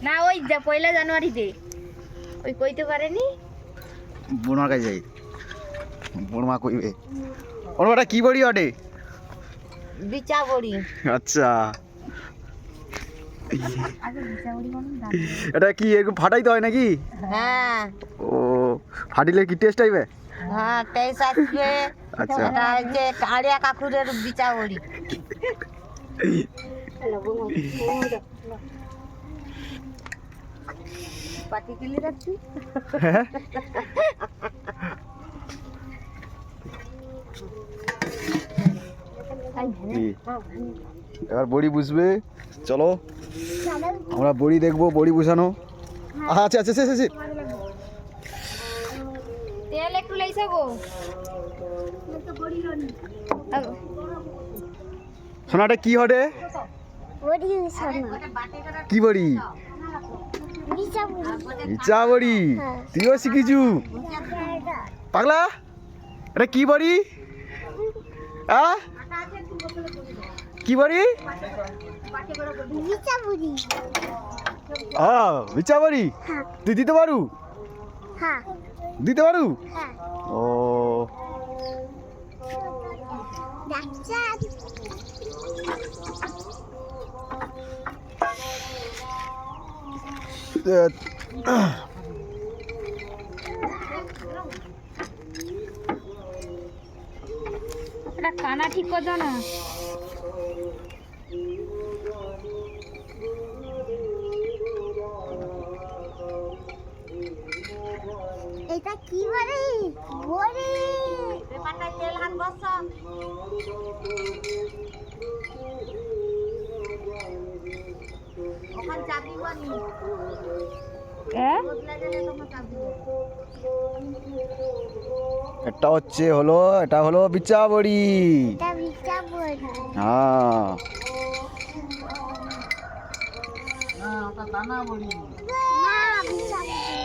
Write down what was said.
না ওই পয়লা জানুয়ারিতে ওই কইতে পারেনি বড়মার কাছে যাই বড়মা কইবে বড়মাটা কি বড়ি ওটে বিচা বড়ি আচ্ছা আগে বিচা বড়ি এটা কি এরকম ফাটাইতে হয় নাকি হ্যাঁ ও ফাটিলে কি টেস্ট আইবে হ্যাঁ টেস্ট আসবে আচ্ছা এটা যে কাড়িয়া কাকুরের বিচা বড়ি পাটি কিলি রাখছি এবার বড়ি বুঝবে চলো আমরা বড়ি দেখবো বড়ি বুঝানো আচ্ছা আচ্ছা আচ্ছা আচ্ছা তেল একটু লাইছে গো সোনাটা কি হটে বড়ি সোনা কি বড়ি ইচা বড়ি তুইও শিখিছু পাগলা এটা কি বড়ি কি বড়ি বিচা বড়ি বিচা বড়ি তুই দিতে পারু হ্যাঁ দিতে পারু হ্যাঁ ও ডাক্তার এটা কানা ঠিক করছো না এটা কি বড়ি বড়ি পেপারটা তেল হান বস ওখান চাবি বনি এটা হলো বিচা বড়ি এটা বিচা বড়ি হ্যাঁ না বিচা বড়ি